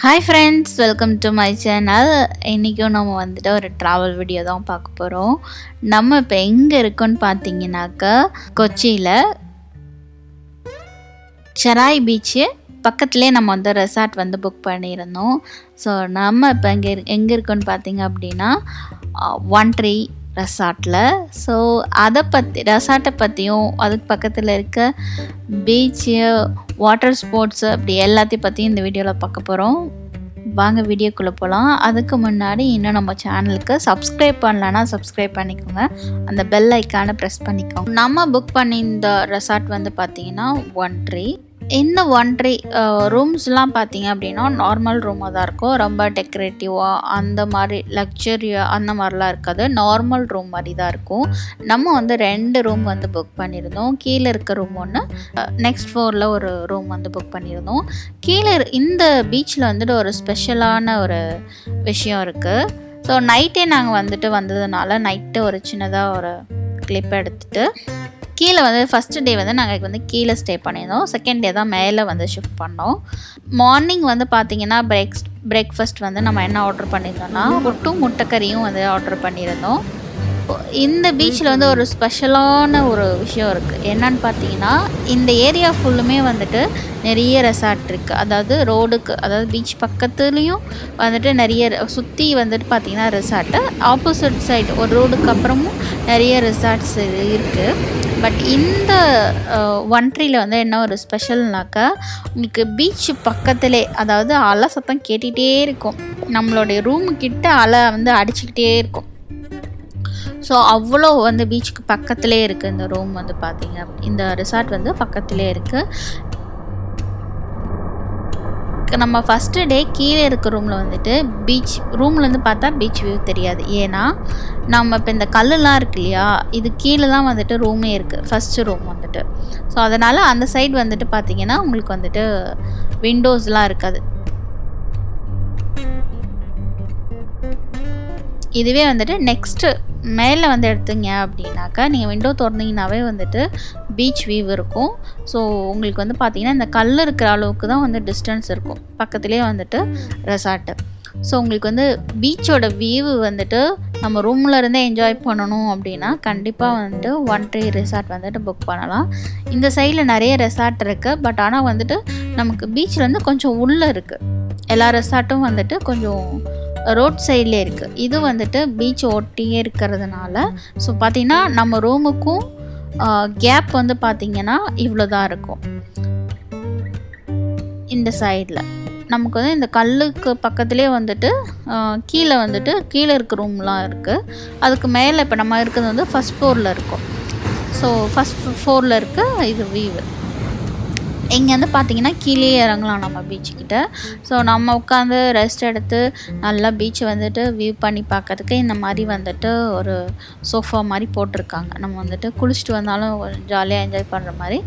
Hi friends, welcome to my channel. இன்னைக்கும் நம்ம வந்துட்டு ஒரு travel வீடியோ தான் பார்க்க போறோம். நம்ம இப்போ எங்க இருக்கோம்னு பாத்தீங்கன்னாக்க கொச்சியில செராய் பீச் பக்கத்துலயே நம்ம வந்து ரெசார்ட் வந்து புக் பண்ணியிருந்தோம். ஸோ நம்ம இப்போ எங்க இருக்கோம்னு பார்த்தீங்க அப்படின்னா ஒன்ட்ரீ ரெசார்ட்டில். ஸோ ரெசார்ட்டை பற்றியும் அதுக்கு பக்கத்தில் இருக்க பீச்சு, வாட்டர் ஸ்போர்ட்ஸு அப்படி எல்லாத்தையும் பற்றியும் இந்த வீடியோவில் பார்க்க போகிறோம். வாங்க வீடியோக்குள்ளே போகலாம். அதுக்கு முன்னாடி இன்னும் நம்ம சேனலுக்கு சப்ஸ்கிரைப் பண்ணலன்னா சப்ஸ்கிரைப் பண்ணிக்கோங்க, அந்த பெல் ஐக்கானை ப்ரெஸ் பண்ணிக்கோங்க. நம்ம புக் பண்ணியிருந்த ரெசார்ட் வந்து பார்த்திங்கன்னா ஒன்ட்ரீ. இந்த ஒன்ட்ரீ ரூம்ஸ்லாம் பார்த்தீங்க அப்படின்னா நார்மல் ரூமாக தான் இருக்கும். ரொம்ப டெக்கரேட்டிவாக அந்த மாதிரி லக்ஸரியாக அந்த மாதிரிலாம் இருக்காது. நார்மல் ரூம் மாதிரி தான் இருக்கும். நம்ம வந்து 2 ரூம் வந்து புக் பண்ணியிருந்தோம். கீழே இருக்க ரூம் ஒன்று, நெக்ஸ்ட் ஃப்ளோரில் ஒரு ரூம் வந்து புக் பண்ணியிருந்தோம். கீழே இந்த பீச்சில் வந்துட்டு ஒரு ஸ்பெஷலான ஒரு விஷயம் இருக்குது. ஸோ நைட்டே நாங்கள் வந்துட்டு வந்ததுனால நைட்டு ஒரு சின்னதாக ஒரு கிளிப் எடுத்துகிட்டு கீழே வந்து ஃபஸ்ட்டு டே வந்து நாங்கள் வந்து கீழே ஸ்டே பண்ணியிருந்தோம். செகண்ட் டே தான் மேலே வந்து ஷிஃப்ட் பண்ணோம். மார்னிங் வந்து பார்த்திங்கன்னா பிரேக்ஃபாஸ்ட் வந்து நம்ம என்ன ஆர்டர் பண்ணியிருந்தோம்னா புட்டும் முட்டைக்கறியும் வந்து ஆர்டர் பண்ணியிருந்தோம். இந்த பீச்சில் வந்து ஒரு ஸ்பெஷலான ஒரு விஷயம் இருக்குது. என்னன்னு பார்த்தீங்கன்னா இந்த ஏரியா ஃபுல்லுமே வந்துட்டு நிறைய ரெசார்ட் இருக்குது. அதாவது ரோடுக்கு, அதாவது பீச் பக்கத்துலேயும் வந்துட்டு நிறைய சுற்றி வந்துட்டு பார்த்திங்கன்னா ரெசார்ட்டு, ஆப்போசிட் சைடு ஒரு ரோடுக்கு அப்புறமும் நிறைய ரெசார்ட்ஸ் இருக்குது. பட் இந்த ஒன்ட்ரீயில் வந்து என்ன ஒரு ஸ்பெஷல்னாக்கா உங்களுக்கு பீச் பக்கத்துலே, அதாவது அலை சத்தம் கேட்டுகிட்டே இருக்கும். நம்மளுடைய ரூமுக்கிட்ட அலை வந்து அடிச்சுக்கிட்டே இருக்கும். ஸோ அவ்வளோ வந்து பீச்சுக்கு பக்கத்துலேயே இருக்குது இந்த ரூம் வந்து பார்த்தீங்க. இந்த ரிசார்ட் வந்து பக்கத்துலேயே இருக்குது. நம்ம ஃபஸ்ட்டு டே கீழே இருக்க ரூமில் வந்துட்டு பீச் ரூம்லேருந்து பார்த்தா பீச் வியூ தெரியாது. ஏன்னா நம்ம இப்போ இந்த கல்லுலாம் இருக்கு இல்லையா, இது கீழே தான் வந்துட்டு ரூமே இருக்குது, ஃபஸ்ட்டு ரூம் வந்துட்டு. ஸோ அதனால் அந்த சைடு வந்துட்டு பார்த்திங்கன்னா உங்களுக்கு வந்துட்டு விண்டோஸ்லாம் இருக்காது. இதுவே வந்துட்டு நெக்ஸ்ட்டு மேலே வந்து எடுத்தீங்க அப்படின்னாக்கா நீங்கள் விண்டோ திறந்தீங்கன்னாவே வந்துட்டு பீச் வியூ இருக்கும். ஸோ உங்களுக்கு வந்து பார்த்திங்கன்னா இந்த கல் இருக்கிற அளவுக்கு தான் வந்து டிஸ்டன்ஸ் இருக்கும், பக்கத்துலேயே வந்துட்டு ரெசார்ட்டு. ஸோ உங்களுக்கு வந்து பீச்சோட வியூ வந்துட்டு நம்ம ரூமில் இருந்தே என்ஜாய் பண்ணணும் அப்படின்னா கண்டிப்பாக வந்துட்டு ஒன்ட்ரீ ரெசார்ட் வந்துட்டு புக் பண்ணலாம். இந்த சைடில் நிறைய ரெசார்ட் இருக்குது. பட் ஆனால் வந்துட்டு நமக்கு பீச்சில் வந்து கொஞ்சம் உள்ளே இருக்குது. எல்லா ரெசார்ட்டும் வந்துட்டு கொஞ்சம் ரோட் சைட்லேயே இருக்குது. இது வந்துட்டு பீச் ஒட்டியே இருக்கிறதுனால ஸோ பார்த்திங்கன்னா நம்ம ரூமுக்கும் கேப் வந்து பார்த்திங்கன்னா இவ்வளோ தான் இருக்கும். இந்த சைடில் நமக்கு வந்து இந்த கல்லுக்கு பக்கத்துலேயே வந்துட்டு கீழே இருக்க ரூம்லாம் இருக்குது. அதுக்கு மேலே இப்போ நம்ம இருக்கிறது வந்து ஃபஸ்ட் ஃப்ளோரில் இருக்கும். ஸோ ஃபஸ்ட் ஃப்ளோரில் இருக்க இது வியூ. இங்கே வந்து பார்த்திங்கன்னா கீழே இறங்கலாம் நம்ம பீச்சுக்கிட்ட. ஸோ நம்ம உட்காந்து ரெஸ்ட் எடுத்து நல்லா பீச்சை வந்துட்டு வியூ பண்ணி பார்க்கறதுக்கு இந்த மாதிரி வந்துட்டு ஒரு சோஃபா மாதிரி போட்டிருக்காங்க. நம்ம வந்துட்டு குளிச்சுட்டு வந்தாலும் ஜாலியாக என்ஜாய் பண்ணுற மாதிரி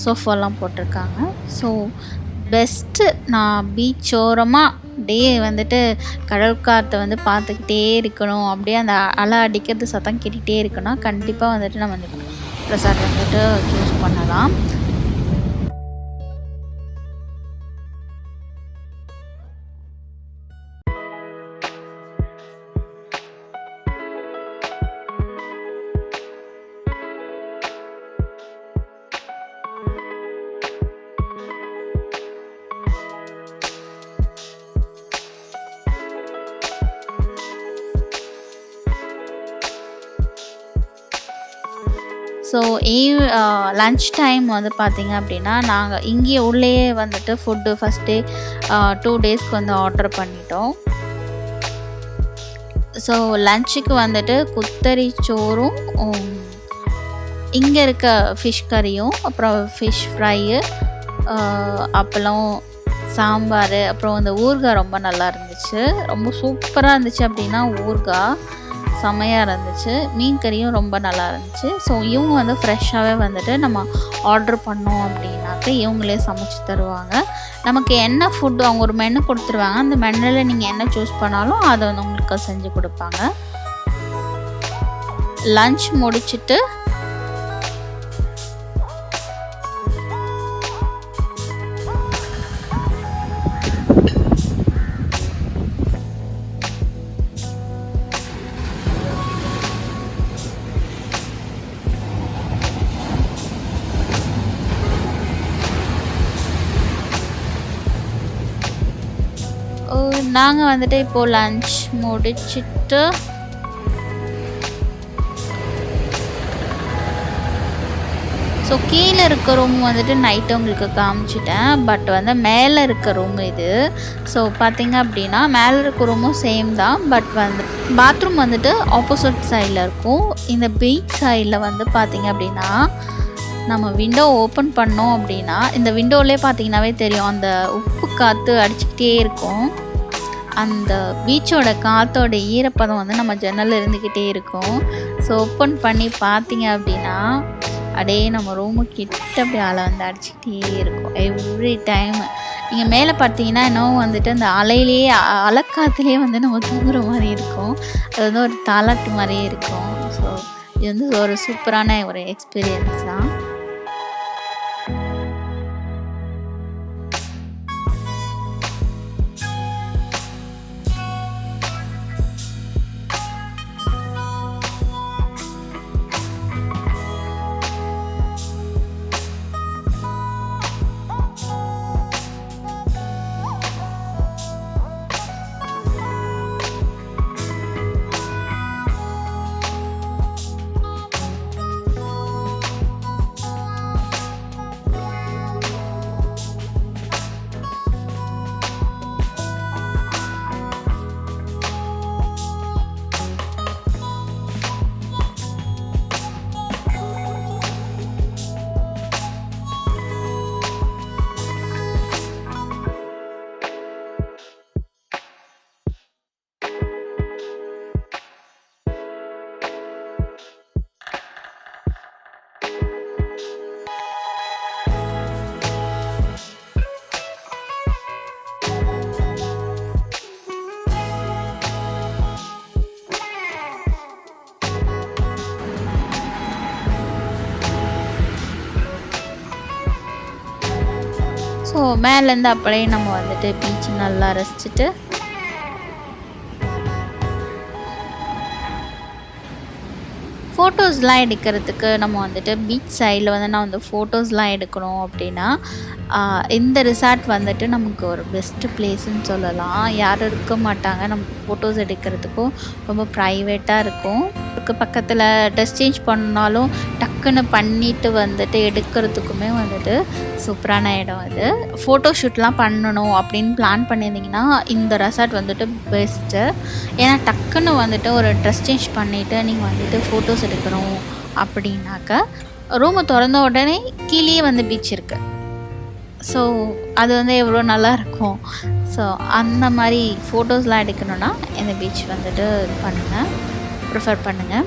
சோஃபாலாம் போட்டிருக்காங்க. So best. நான் பீச் ஓரமாக டே வந்துட்டு கடல் காற்றை வந்து பார்த்துக்கிட்டே இருக்கணும், அப்படியே அந்த அலை அடிக்கிறது சத்தம் கேட்டுகிட்டே இருக்கணும், கண்டிப்பாக வந்துட்டு நம்ம இந்த ரெசார்ட் வந்துட்டு சூஸ் பண்ணலாம். ஸோ லன்ச் டைம் வந்து பார்த்திங்க அப்படின்னா நாங்கள் இங்கேயே உள்ளேயே வந்துட்டு ஃபுட்டு ஃபஸ்ட் டே 2 டேஸ்க்கு வந்து ஆர்டர் பண்ணிட்டோம். ஸோ லன்ச்சுக்கு வந்துட்டு குத்தரி சோறும் இங்கே இருக்க ஃபிஷ் கறியும், அப்புறம் ஃபிஷ் ஃப்ரையு, அப்பளம், சாம்பார், அப்புறம் அந்த ஊறுகாய் ரொம்ப நல்லா இருந்துச்சு. ரொம்ப சூப்பராக இருந்துச்சு. அப்படின்னா ஊறுகாய் செமையாக இருந்துச்சு. மீன் கறியும் ரொம்ப நல்லா இருந்துச்சு. ஸோ இவங்க வந்து ஃப்ரெஷ்ஷாகவே வந்துட்டு நம்ம ஆர்டர் பண்ணோம் அப்படின்னாக்க இவங்களே சமைச்சு தருவாங்க. நமக்கு என்ன ஃபுட்டு அவங்க ஒரு மெனு கொடுத்துருவாங்க. அந்த மெனுவில் நீங்கள் என்ன சூஸ் பண்ணாலும் அதை வந்து உங்களுக்கு செஞ்சு கொடுப்பாங்க. லன்ச் முடிச்சுட்டு நாங்கள் வந்துட்டு இப்போது லன்ச் முடிச்சிட்டு ஸோ கீழே இருக்க ரூம் வந்துட்டு நைட்டு உங்களுக்கு காமிச்சிட்டேன். பட் வந்து மேலே இருக்க ரூம் இது. ஸோ பார்த்திங்க அப்படின்னா மேலே இருக்க ரூமும் சேம் தான். பட் வந்து பாத்ரூம் வந்துட்டு ஆப்போசிட் சைடில் இருக்கும். இந்த பீச் சைடில் வந்து பார்த்திங்க அப்படின்னா நம்ம விண்டோ ஓப்பன் பண்ணோம் அப்படின்னா இந்த விண்டோவிலே பார்த்திங்கனாவே தெரியும், அந்த உப்பு காற்று அடிச்சுக்கிட்டே இருக்கும். அந்த பீச்சோட காற்றோட ஈரப்பதம் வந்து நம்ம ஜன்னலில் இருந்துக்கிட்டே இருக்கும். ஸோ ஓப்பன் பண்ணி பார்த்திங்க அப்படின்னா அப்படியே நம்ம ரூமு கிட்ட அப்படி அலை வந்து அடிச்சுக்கிட்டே இருக்கும் எவ்ரி டைம். நீங்கள் மேலே பார்த்தீங்கன்னா இன்னும் வந்துட்டு அந்த அலையிலேயே அலைக்காத்துலேயே வந்து நம்ம தூங்குற மாதிரி இருக்கும். அது வந்து ஒரு தாலாட்டு மாதிரியே இருக்கும். ஸோ இது வந்து ஒரு சூப்பரான ஒரு எக்ஸ்பீரியன்ஸ் தான். ஸோ மேலேருந்து அப்படியே நம்ம வந்துட்டு பீச் நல்லா ரசிச்சுட்டு ஃபோட்டோஸ்லாம் எடுக்கிறதுக்கு நம்ம வந்துட்டு பீச் சைடில் வந்து நான் வந்து ஃபோட்டோஸ்லாம் எடுக்கணும் அப்படின்னா இந்த ரிசார்ட் வந்துட்டு நமக்கு ஒரு பெஸ்ட்டு பிளேஸ்ன்னு சொல்லலாம். யாரும் இருக்க மாட்டாங்க, நமக்கு ஃபோட்டோஸ் எடுக்கிறதுக்கும் ரொம்ப ப்ரைவேட்டாக இருக்கும். பக்கத்தில் ட்ரெஸ் சேஞ்ச் பண்ணாலும் டக்குன்னு பண்ணிவிட்டு வந்துட்டு எடுக்கிறதுக்குமே வந்துட்டு சூப்பரான இடம் இது. ஃபோட்டோ ஷூட்லாம் பண்ணணும் அப்படின்னு பிளான் பண்ணியிருந்தீங்கன்னா இந்த ரெசார்ட் வந்துட்டு பெஸ்ட்டு. ஏன்னா டக்குன்னு வந்துட்டு ஒரு ட்ரெஸ் சேஞ்ச் பண்ணிவிட்டு நீங்கள் வந்துட்டு ஃபோட்டோஸ் எடுக்கணும் அப்படின்னாக்க ரூமை திறந்த உடனே கீழே வந்து பீச் இருக்குது. ஸோ அது வந்து எவ்வளோ நல்லாயிருக்கும். ஸோ அந்த மாதிரி ஃபோட்டோஸ்லாம் எடுக்கணுன்னா இந்த பீச் வந்துட்டு இது பண்ணுங்கள், ப்ரிஃபர் பண்ணுங்கள்.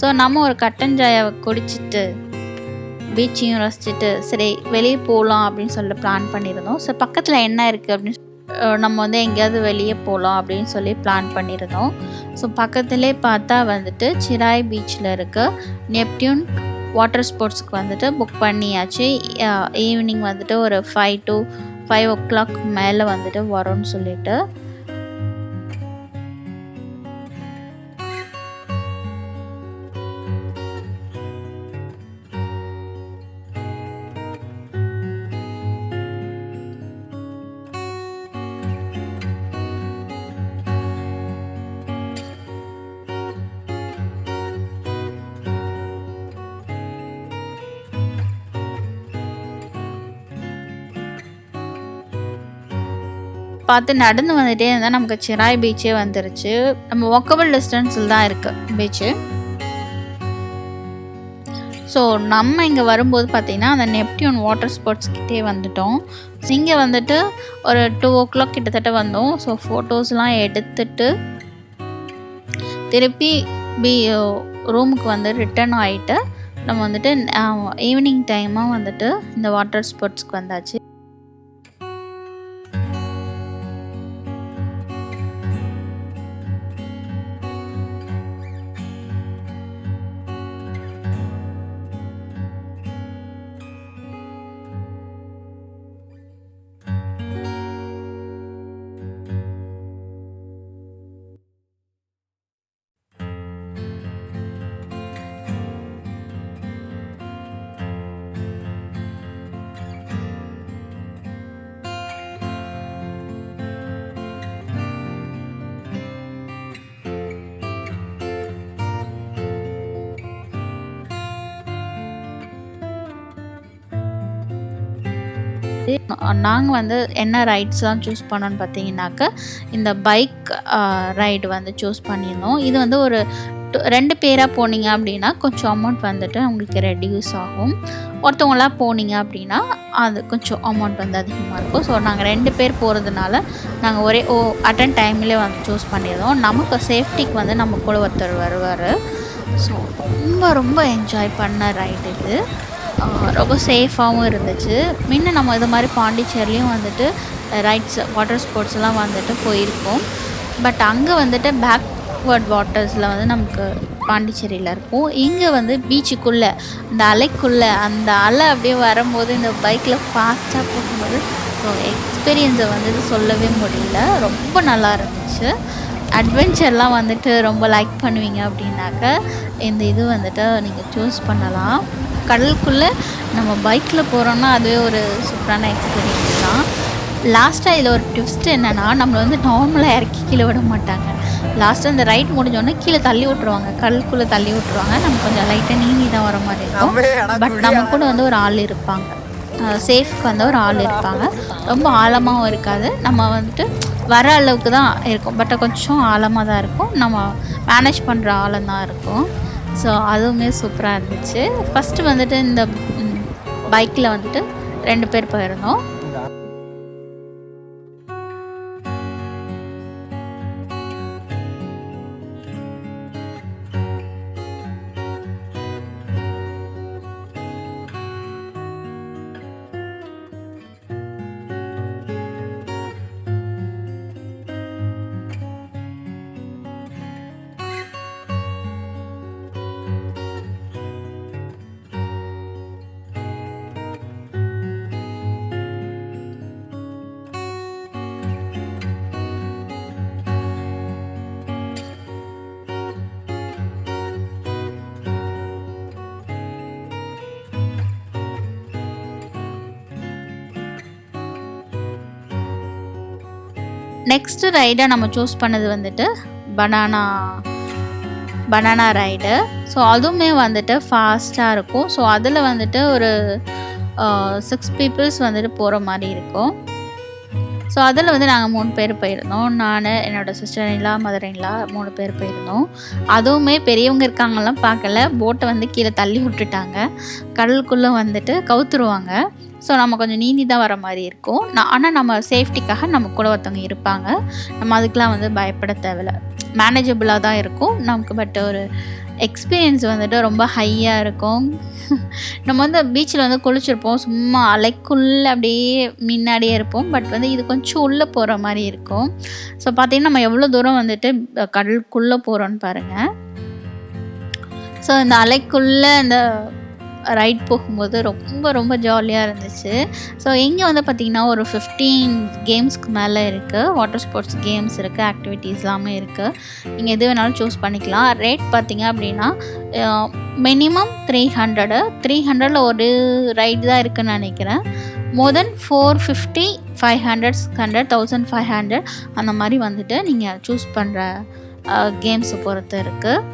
ஸோ நம்ம ஒரு கட்டன் சாயாவை குடிச்சிட்டு பீச்சையும் ரசிச்சுட்டு சரி வெளியே போகலாம் அப்படின்னு சொல்லி பிளான் பண்ணியிருந்தோம். ஸோ பக்கத்தில் என்ன இருக்குது அப்படின்னு நம்ம வந்து எங்கேயாவது வெளியே போகலாம் அப்படின்னு சொல்லி பிளான் பண்ணியிருந்தோம். ஸோ பக்கத்துலேயே பார்த்தா வந்துட்டு சிராய் பீச்சில் இருக்க நெப்டியூன் வாட்டர் ஸ்போர்ட்ஸுக்கு வந்துட்டு புக் பண்ணியாச்சு. ஈவினிங் வந்துட்டு ஒரு 5 to 5 o'clock மேலே வந்துட்டு வரும்னு சொல்லிட்டு. பார்த்து நடந்து வந்துகிட்டே இருந்தால் நமக்கு செராய் பீச்சே வந்துருச்சு. நம்ம வாக்கபிள் டிஸ்டன்ஸில் தான் இருக்குது பீச்சு. ஸோ நம்ம இங்கே வரும்போது பார்த்திங்கன்னா அந்த நெப்டியூன் வாட்டர் ஸ்போர்ட்ஸ் கிட்டே வந்துட்டோம். இங்கே வந்துட்டு ஒரு 2 o'clock கிட்டத்தட்ட வந்தோம். ஸோ ஃபோட்டோஸ்லாம் எடுத்துட்டு திருப்பி ரூமுக்கு வந்து ரிட்டர்ன் ஆகிட்டு நம்ம வந்துட்டு ஈவினிங் டைமாக வந்துட்டு இந்த வாட்டர் ஸ்போர்ட்ஸ்க்கு வந்தாச்சு. நாங்கள் வந்து என்ன ரைட்ஸ்லாம் சூஸ் பண்ணோன்னு பார்த்தீங்கன்னாக்க இந்த பைக் ரைடு வந்து சூஸ் பண்ணியிருந்தோம். இது வந்து ஒரு 2 பேராக போனீங்க அப்படின்னா கொஞ்சம் அமௌண்ட் வந்துட்டு உங்களுக்கு ரெடியூஸ் ஆகும். ஒருத்தவங்களாம் போனீங்க அப்படின்னா அது கொஞ்சம் அமௌண்ட் வந்து அதிகமாக இருக்கும். ஸோ நாங்கள் 2 பேர் போகிறதுனால நாங்கள் ஒரே அட்டன் டைம்லேயே வந்து சூஸ் பண்ணியிருந்தோம். நமக்கு சேஃப்டிக்கு வந்து நம்ம கூட ஒருத்தர் வருவார். ஸோ ரொம்ப என்ஜாய் பண்ண ரைடு இது. ரொம்ப சேஃபாகவும் இருந்துச்சு. முன்ன நம்ம இது மாதிரி பாண்டிச்சேரிலையும் வந்துட்டு ரைட்ஸ் வாட்டர் ஸ்போர்ட்ஸ்லாம் வந்துட்டு போயிருக்கோம். பட் அங்கே வந்துட்டு பேக்வர்ட் வாட்டர்ஸில் வந்து நமக்கு பாண்டிச்சேரியில் இருக்கும். இங்கே வந்து பீச்சுக்குள்ளே இந்த அலைக்குள்ளே அந்த அலை அப்படியே வரும்போது இந்த பைக்கில் ஃபாஸ்ட்டாக போகும்போது ஸோ எக்ஸ்பீரியன்ஸை வந்துட்டு சொல்லவே முடியல. ரொம்ப நல்லா இருந்துச்சு. அட்வென்ச்சர்லாம் வந்துட்டு ரொம்ப லைக் பண்ணுவீங்க அப்படின்னாக்க இந்த இது வந்துட்டு நீங்கள் சூஸ் பண்ணலாம். கடலுக்குள்ளே நம்ம பைக்கில் போகிறோன்னா அதுவே ஒரு சூப்பரான எக்ஸ்பீரியன்ஸ் தான். லாஸ்ட்டாக இதில் ஒரு ட்விஸ்ட் என்னென்னா நம்மளை வந்து நார்மலாக இறக்கி கீழே விட மாட்டாங்க. லாஸ்ட்டாக இந்த ரைட் முடிஞ்சோடனே கீழே தள்ளி விட்ருவாங்க, கடலுக்குள்ளே தள்ளி விட்ருவாங்க. நம்ம கொஞ்சம் லைட்டாக நீந்தி தான் வர மாதிரி இருக்கும். பட் நம்ம கூட வந்து ஒரு ஆள் இருப்பாங்க, சேஃப்க்கு வந்து ஒரு ஆள் இருப்பாங்க. ரொம்ப ஆழமாகவும் இருக்காது, நம்ம வந்துட்டு வர அளவுக்கு தான் இருக்கும். பட் கொஞ்சம் ஆழமாக தான் இருக்கும், நம்ம மேனேஜ் பண்ணுற ஆழம் தான் இருக்கும். ஸோ அதுவுமே சூப்பராக இருந்துச்சு. ஃபஸ்ட்டு வந்துட்டு இந்த பைக்கில் வந்துட்டு 2 பேர் போயிருந்தோம். நெக்ஸ்ட்டு ரைடை நம்ம சூஸ் பண்ணது வந்துட்டு பனானா ரைடு. ஸோ அதுவுமே வந்துட்டு ஃபாஸ்ட்டாக இருக்கும். ஸோ அதில் வந்துட்டு ஒரு 6 பீப்புள்ஸ் வந்துட்டு போகிற மாதிரி இருக்கும். ஸோ அதில் வந்து நாங்கள் 3 பேர் போயிருந்தோம். நான், என்னோடய சிஸ்டர்-இன்-லா, மதர்-இன்-லா 3 பேர் போயிருந்தோம். அதுவுமே பெரியவங்க இருக்காங்கலாம் பார்க்கல, போட்டை வந்து கீழே தள்ளி விட்டுட்டாங்க. கடலுக்குள்ளே வந்துட்டு கவுத்துருவாங்க. ஸோ நம்ம கொஞ்சம் நீந்தி தான் வர மாதிரி இருக்கும். ஆனால் நம்ம சேஃப்டிக்காக நம்ம கூட ஒருத்தவங்க இருப்பாங்க. நம்ம அதுக்கெலாம் வந்து பயப்பட தேவையில்ல, மேனேஜபிளாக தான் இருக்கும் நமக்கு. பட் ஒரு எக்ஸ்பீரியன்ஸ் வந்துட்டு ரொம்ப ஹையாக இருக்கும். நம்ம வந்து பீச்சில் வந்து குளிச்சிருப்போம், சும்மா அலைக்குள்ளே அப்படியே முன்னாடியே இருப்போம். பட் வந்து இது கொஞ்சம் உள்ளே போகிற மாதிரி இருக்கும். ஸோ பார்த்திங்கன்னா நம்ம எவ்வளோ தூரம் வந்துட்டு கடலுக்குள்ளே போகிறோன்னு பாருங்கள். ஸோ இந்த அலைக்குள்ளே இந்த ரைட் போகும்போது ரொம்ப ஜாலியாக இருந்துச்சு. ஸோ இங்கே வந்து பார்த்திங்கன்னா ஒரு 15 கேம்ஸ்க்கு மேலே இருக்குது. வாட்டர் ஸ்போர்ட்ஸ் கேம்ஸ் இருக்குது, ஆக்டிவிட்டீஸ் எல்லாமே இருக்குது. நீங்கள் எது வேணாலும் சூஸ் பண்ணிக்கலாம். ரேட் பார்த்திங்க அப்படின்னா மினிமம் 300 ஒரு ரைடு தான் இருக்குதுன்னு நினைக்கிறேன். மோர் தென் 450, 500, 600, 1500 அந்த மாதிரி வந்துட்டு நீங்கள் சூஸ் பண்ணுற கேம்ஸை பொறுத்து இருக்குது.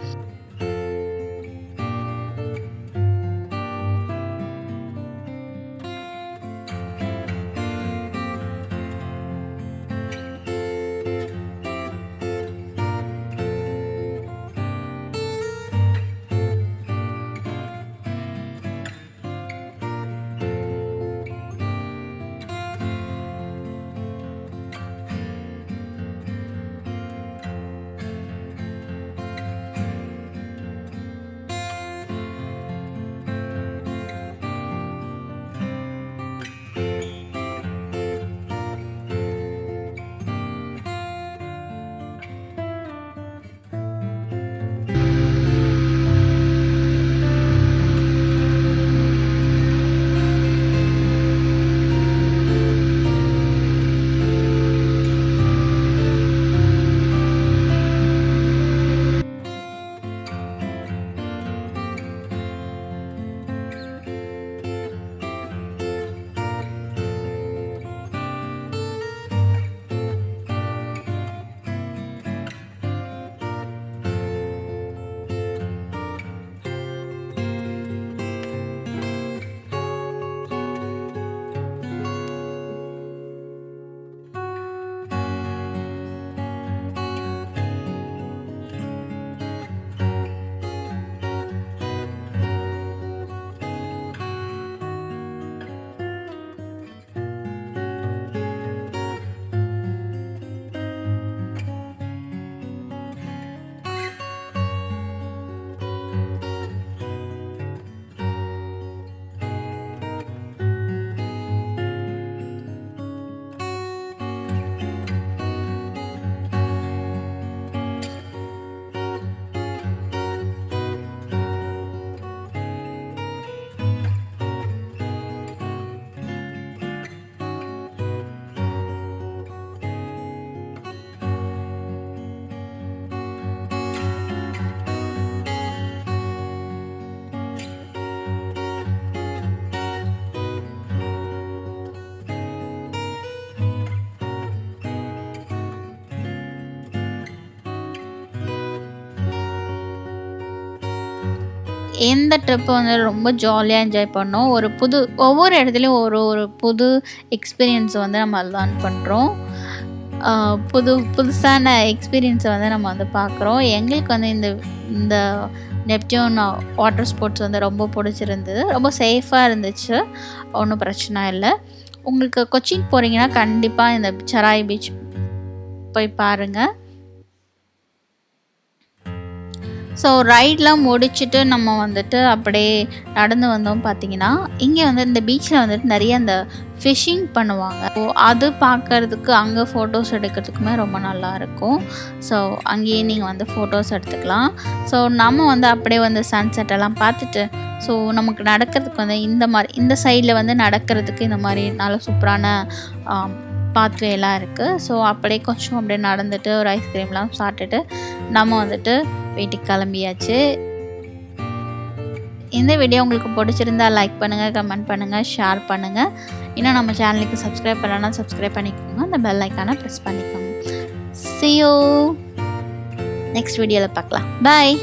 இந்த ட்ரிப்பை வந்து ரொம்ப ஜாலியாக என்ஜாய் பண்ணோம். ஒவ்வொரு இடத்துலையும் ஒரு புது எக்ஸ்பீரியன்ஸ் வந்து நம்ம லேர்ன் பண்ணுறோம். புதுசான எக்ஸ்பீரியன்ஸை வந்து நம்ம வந்து பார்க்குறோம். எங்களுக்கு வந்து இந்த நெப்டியூன் வாட்டர் ஸ்போர்ட்ஸ் வந்து ரொம்ப பிடிச்சிருந்தது. ரொம்ப சேஃபாக இருந்துச்சு. ஒன்றும் பிரச்சனை இல்லை. உங்களுக்கு கொச்சின் போகிறீங்கன்னா கண்டிப்பாக இந்த செராய் பீச் போய் பாருங்கள். ஸோ ரைட்லாம் முடிச்சுட்டு நம்ம வந்துட்டு அப்படியே நடந்து வந்தோம். பார்த்திங்கன்னா இங்கே வந்து இந்த பீச்சில் வந்துட்டு நிறைய அந்த ஃபிஷ்ஷிங் பண்ணுவாங்க. ஸோ அது பார்க்குறதுக்கு அங்கே ஃபோட்டோஸ் எடுக்கிறதுக்குமே ரொம்ப நல்லாயிருக்கும். ஸோ அங்கேயே நீங்கள் வந்து ஃபோட்டோஸ் எடுத்துக்கலாம். ஸோ நம்ம வந்து அப்படியே வந்து சன்செட் எல்லாம் பார்த்துட்டு ஸோ நமக்கு நடக்கிறதுக்கு வந்து இந்த சைடில் வந்து நடக்கிறதுக்கு இந்த மாதிரி நல்ல சூப்பரான பாத்வே எல்லாம் இருக்குது. ஸோ அப்படியே கொஞ்சம் அப்படியே நடந்துட்டு ஒரு ஐஸ்கிரீம்லாம் சாப்பிட்டுட்டு நம்ம வந்துட்டு வீட்டுக்கு கிளம்பியாச்சு. இந்த வீடியோ உங்களுக்கு பிடிச்சிருந்தா லைக் பண்ணுங்கள், கமெண்ட் பண்ணுங்கள், ஷேர் பண்ணுங்கள். இன்னும் நம்ம சேனலுக்கு சப்ஸ்கிரைப் பண்ணலன்னா சப்ஸ்கிரைப் பண்ணிக்கோங்க. அந்த பெல் ஐக்கானை ப்ரெஸ் பண்ணிக்கோங்க. See you நெக்ஸ்ட் வீடியோவில் பார்க்கலாம். பாய்.